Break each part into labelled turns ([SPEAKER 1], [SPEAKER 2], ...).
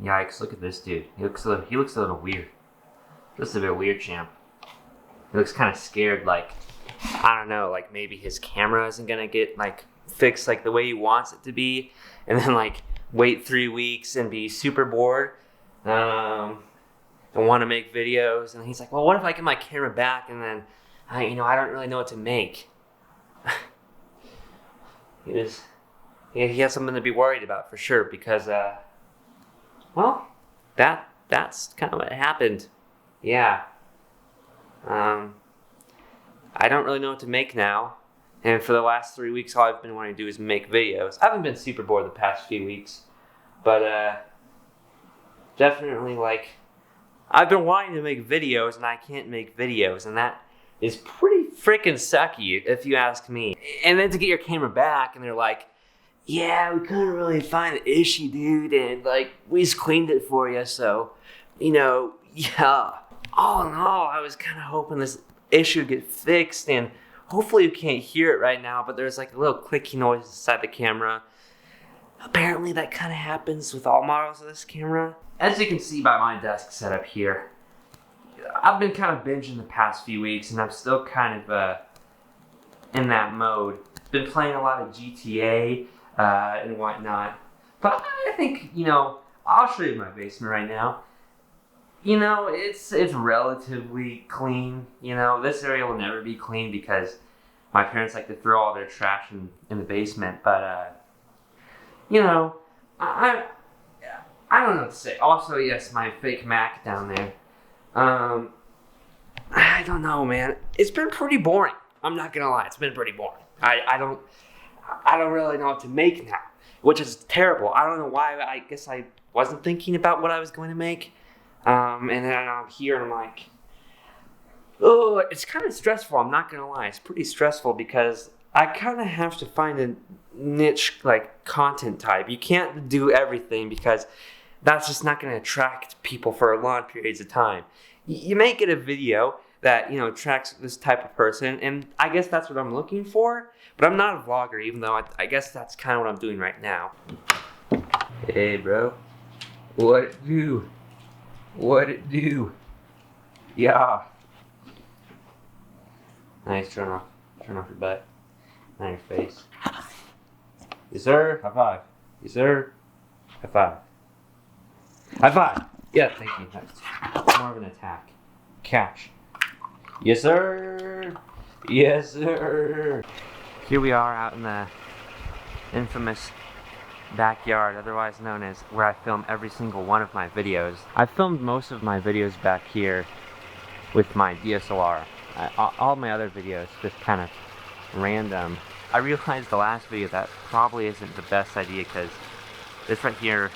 [SPEAKER 1] Yikes, look at this dude. He looks a little weird. Just a bit weird, champ. He looks kind of scared, like, I don't know, like maybe his camera isn't gonna get like fixed like the way he wants it to be, and then like wait 3 weeks and be super bored, and want to make videos. And he's like, well, what if I get my camera back and then I don't really know what to make. He has something to be worried about for sure, because well, that's kind of what happened. Yeah. I don't really know what to make now. And for the last 3 weeks, all I've been wanting to do is make videos. I haven't been super bored the past few weeks. But, definitely, like, I've been wanting to make videos, and I can't make videos. And that is pretty freaking sucky, if you ask me. And then to get your camera back, and they're like, yeah, we couldn't really find the issue, dude. And, like, we just cleaned it for you, so, yeah. All in all, I was kind of hoping this issue would get fixed, and hopefully you can't hear it right now, but there's like a little clicky noise inside the camera. Apparently that kind of happens with all models of this camera. As you can see by my desk setup here, I've been kind of binging the past few weeks, and I'm still kind of in that mode. Been playing a lot of GTA and whatnot, but I think, I'll show you my basement right now. It's relatively clean. This area will never be clean because my parents like to throw all their trash in the basement. But, I don't know what to say. Also, yes, my fake Mac down there. I don't know, man. It's been pretty boring. I'm not gonna lie. It's been pretty boring. I don't really know what to make now, which is terrible. I don't know why. I guess I wasn't thinking about what I was going to make. And then I'm here and I'm like, oh, it's kind of stressful. I'm not going to lie. It's pretty stressful because I kind of have to find a niche, like, content type. You can't do everything because that's just not going to attract people for long periods of time. You may get a video that, attracts this type of person, and I guess that's what I'm looking for, but I'm not a vlogger, even though I guess that's kind of what I'm doing right now. Hey, bro. What it do? What it do? Yeah. Nice, turn off your butt. Not your face. Yes, sir. High five. Yes, sir. High five. High five. Yeah, thank you. That's more of an attack. Catch. Yes, sir. Yes, sir. Here we are out in the infamous backyard, otherwise known as where I film every single one of my videos. I filmed most of my videos back here with my DSLR. All my other videos just kind of random. I realized the last video that probably isn't the best idea because this right here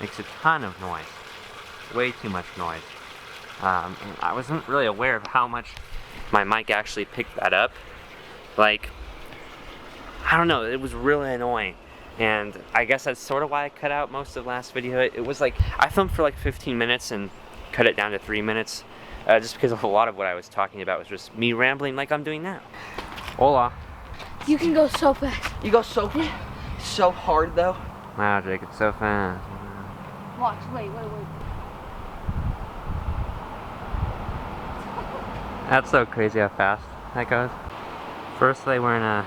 [SPEAKER 1] makes a ton of noise. Way too much noise. And I wasn't really aware of how much my mic actually picked that up. Like, I don't know, it was really annoying. And I guess that's sort of why I cut out most of the last video. It was like, I filmed for like 15 minutes and cut it down to 3 minutes. Just because a lot of what I was talking about was just me rambling like I'm doing now. Hola.
[SPEAKER 2] You can go so fast.
[SPEAKER 3] You go so fast? So hard though.
[SPEAKER 1] Wow, Jake, it's so fast.
[SPEAKER 2] Watch, wait.
[SPEAKER 1] That's so crazy how fast that goes. First they were in a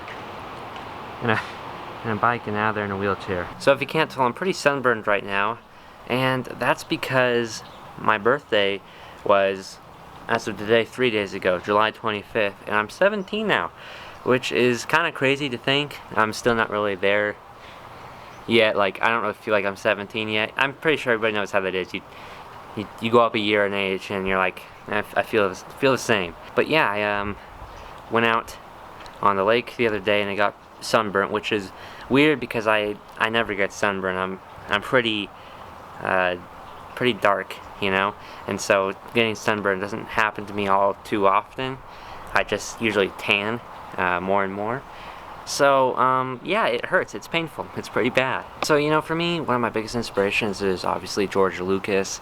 [SPEAKER 1] bike, and now they're in a wheelchair. So if you can't tell, I'm pretty sunburned right now, and that's because my birthday was, as of today, 3 days ago, July 25th, and I'm 17 now, which is kind of crazy to think. I'm still not really there yet. Like, I don't really feel like I'm 17 yet. I'm pretty sure everybody knows how that is. You go up a year in age, and you're like, I feel the same. But yeah, I went out on the lake the other day, and I got sunburnt, which is weird because I never get sunburn. I'm pretty dark, and so getting sunburn doesn't happen to me all too often. I just usually tan more and more. So yeah, it hurts. It's painful. It's pretty bad. So for me, one of my biggest inspirations is obviously George Lucas,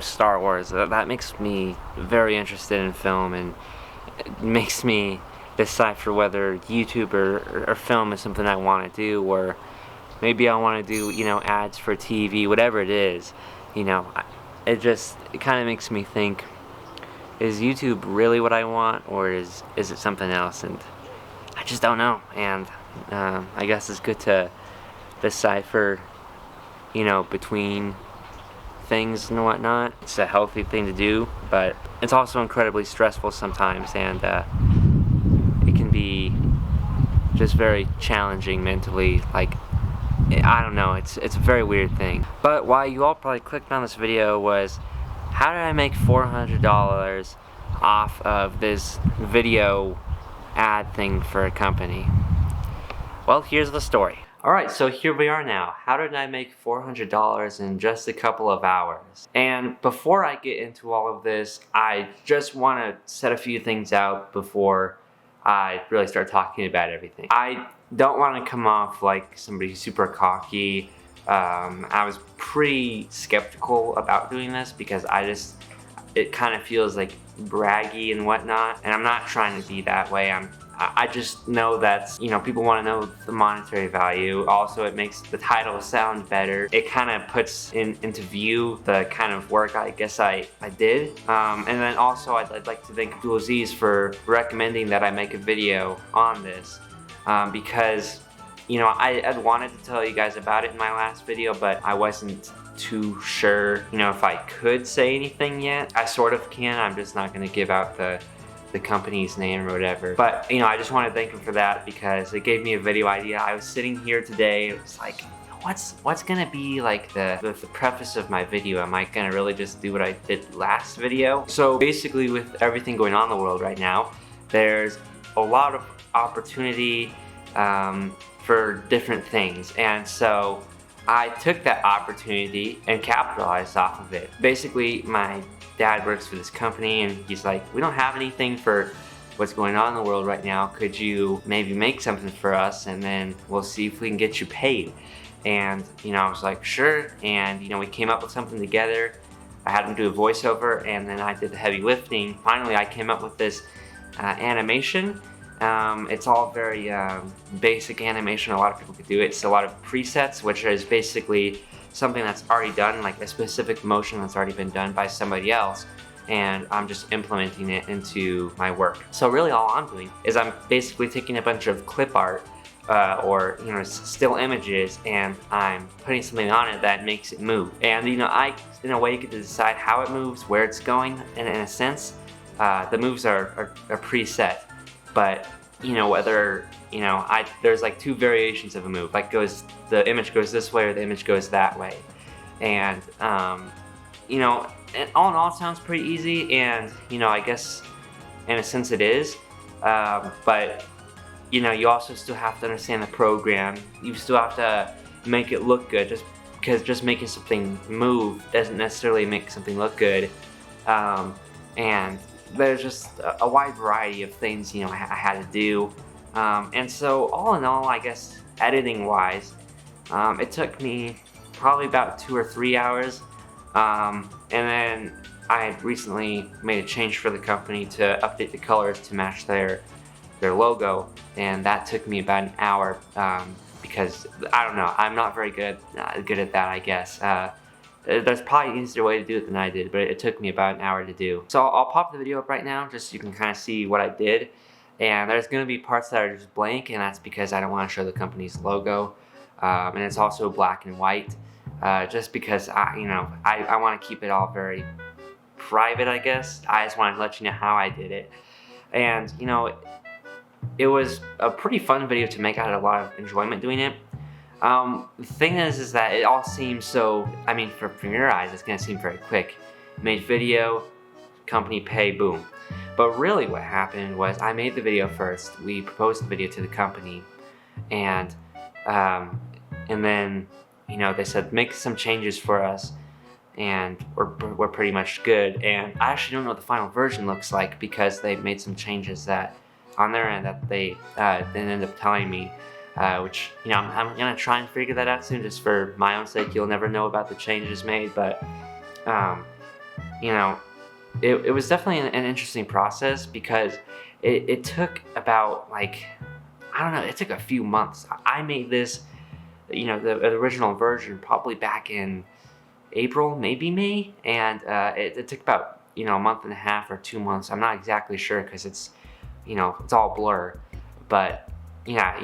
[SPEAKER 1] Star Wars. That makes me very interested in film, and it makes me decipher whether YouTube or film is something I want to do, or maybe I want to do, you know, ads for TV, whatever it is, you know, it kind of makes me think, is YouTube really what I want, or is it something else? And I just don't know. And I guess it's good to decipher, you know, between things and whatnot. It's a healthy thing to do, but it's also incredibly stressful sometimes, and it can be just very challenging mentally. Like, I don't know, it's a very weird thing. But why you all probably clicked on this video was, how did I make $400 off of this video ad thing for a company? Well, here's the story. Alright, so here we are now. How did I make $400 in just a couple of hours? And before I get into all of this, I just want to set a few things out before I really start talking about everything. I don't want to come off like somebody super cocky. I was pretty skeptical about doing this because it kind of feels like braggy and whatnot, and I'm not trying to be that way. I just know that, you know, people want to know the monetary value. Also, it makes the title sound better. It kind of puts into view the kind of work I guess I did. And then also I'd like to thank Abdulaziz for recommending that I make a video on this, because, you know, I wanted to tell you guys about it in my last video, but I wasn't too sure, you know, if I could say anything yet. I sort of can. I'm just not going to give out the company's name or whatever. But, you know, I just want to thank him for that because it gave me a video idea. I was sitting here today, it was like, what's gonna be like the preface of my video? Am I gonna really just do what I did last video? So basically, with everything going on in the world right now, there's a lot of opportunity for different things, and so I took that opportunity and capitalized off of it. Basically, my dad works for this company, and he's like, we don't have anything for what's going on in the world right now. Could you maybe make something for us, and then we'll see if we can get you paid? And, you know, I was like, sure. And, you know, we came up with something together. I had him do a voiceover, and then I did the heavy lifting. Finally, I came up with this animation. It's all very basic animation. A lot of people could do it. It's a lot of presets, which is basically something that's already done, like a specific motion that's already been done by somebody else, and I'm just implementing it into my work. So really all I'm doing is I'm basically taking a bunch of clip art or, you know, still images, and I'm putting something on it that makes it move. And, you know, I, in a way, get to decide how it moves, where it's going, and in a sense, the moves are preset. But, you know, whether, you know, there's like two variations of a move. Like the image goes this way or the image goes that way. And, you know, all in all, it sounds pretty easy, and, you know, I guess in a sense it is. But, you know, you also still have to understand the program. You still have to make it look good. Just because just making something move doesn't necessarily make something look good. And there's just a wide variety of things, you know, I had to do. And so all in all, I guess editing wise, it took me probably about 2 or 3 hours. And then I recently made a change for the company to update the colors to match their logo, and that took me about an hour, because I don't know, I'm not very good at that, I guess. There's probably an easier way to do it than I did, but it took me about an hour to do. So I'll pop the video up right now just so you can kind of see what I did. And there's going to be parts that are just blank, and that's because I don't want to show the company's logo. And it's also black and white, just because I want to keep it all very private, I guess. I just wanted to let you know how I did it. And, you know, it was a pretty fun video to make. I had a lot of enjoyment doing it. The thing is that it all seems so, I mean, from your eyes, it's gonna seem very quick. Made video, company pay, boom. But really what happened was I made the video first. We proposed the video to the company, and then, you know, they said make some changes for us, and we're pretty much good. And I actually don't know what the final version looks like because they made some changes that on their end that they didn't end up telling me. Which, you know, I'm gonna try and figure that out soon, just for my own sake. You'll never know about the changes made, but, you know, it was definitely an interesting process because it took about, like, I don't know, it took a few months. I made this the original version probably back in April, maybe May, and it took about a month and a half or 2 months. I'm not exactly sure because it's it's all blur, but yeah,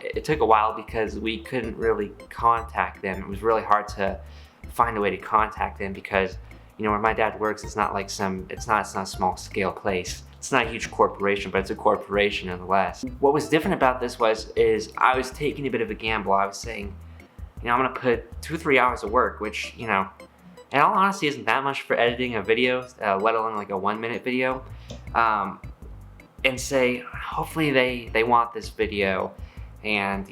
[SPEAKER 1] it took a while because we couldn't really contact them. It was really hard to find a way to contact them because where my dad works, it's not like it's not a small scale place. It's not a huge corporation, but it's a corporation nonetheless. What was different about this is I was taking a bit of a gamble. I was saying, I'm gonna put 2 or 3 hours of work, which in all honesty isn't that much for editing a video, let alone like a 1-minute video. And say, hopefully they want this video, and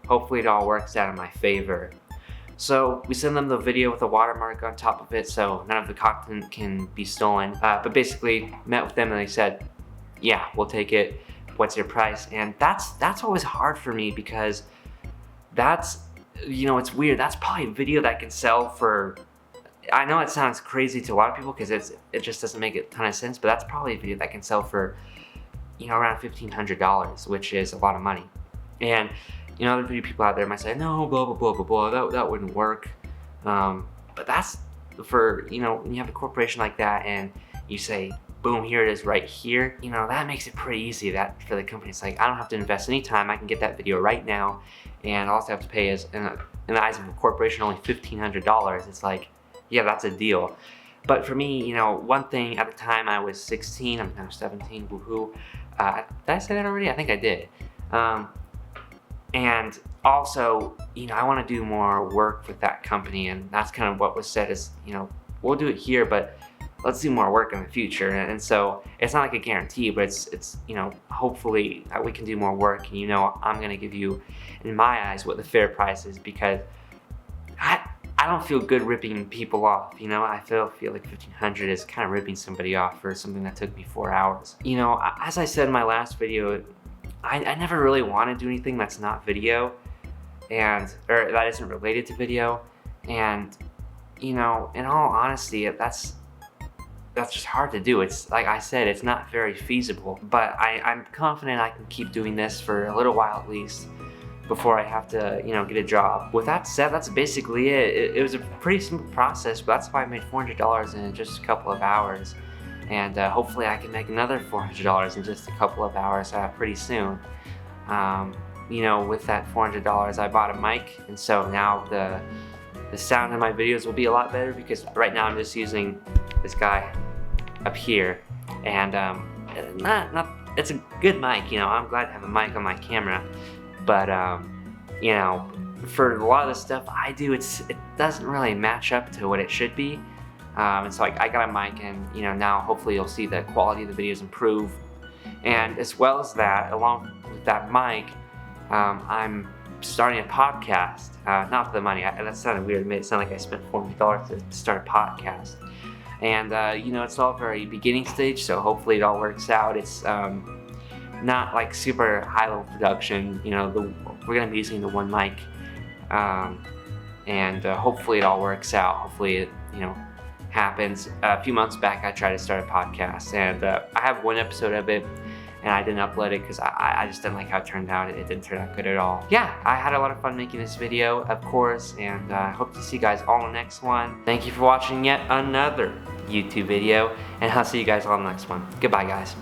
[SPEAKER 1] hopefully it all works out in my favor. So we send them the video with a watermark on top of it, so none of the content can be stolen. But basically, met with them and they said, yeah, we'll take it. What's your price? And that's always hard for me because that's it's weird. That's probably a video that can sell for. I know it sounds crazy to a lot of people because it just doesn't make a ton of sense, but that's probably a video that can sell for around $1,500, which is a lot of money. And other video people out there might say, no, blah blah blah blah blah, that wouldn't work. But that's for when you have a corporation like that and you say, boom, here it is right here. That makes it pretty easy. That for the company, it's like I don't have to invest any time. I can get that video right now, and all I have to pay is in the eyes of a corporation only $1,500. It's like, yeah, that's a deal. But for me, one thing at the time I was 16, I'm now 17, woohoo. Did I say that already? I think I did. And also, I want to do more work with that company, and that's kind of what was said is, we'll do it here, but let's do more work in the future. And so it's not like a guarantee, but it's hopefully we can do more work, and I'm going to give you, in my eyes, what the fair price is, because I don't feel good ripping people off, I feel like $1,500 is kind of ripping somebody off for something that took me 4 hours. As I said in my last video, I never really want to do anything that's not video, or that isn't related to video, and in all honesty, that's just hard to do. It's like I said, it's not very feasible, but I'm confident I can keep doing this for a little while at least, before I have to, get a job. With that said, that's basically it. It was a pretty simple process, but that's why I made $400 in just a couple of hours. And hopefully I can make another $400 in just a couple of hours pretty soon. With that $400, I bought a mic, and so now the sound in my videos will be a lot better because right now I'm just using this guy up here, and it's a good mic. I'm glad to have a mic on my camera. But, for a lot of the stuff I do, it doesn't really match up to what it should be. And so I got a mic, and, now hopefully you'll see the quality of the videos improve. And as well as that, along with that mic, I'm starting a podcast. Not for the money. That sounded weird. It made it sound like I spent $400 to start a podcast. And, it's all very beginning stage, so hopefully it all works out. It's, not like super high level production, we're gonna be using the one mic, and hopefully it all works out. Hopefully it, happens. A few months back I tried to start a podcast, and I have one episode of it, and I didn't upload it because I just didn't like how it turned out. It didn't turn out good at all. Yeah, I had a lot of fun making this video, of course, and I hope to see you guys all in the next one. Thank you for watching yet another YouTube video, and I'll see you guys all in the next one. Goodbye, guys.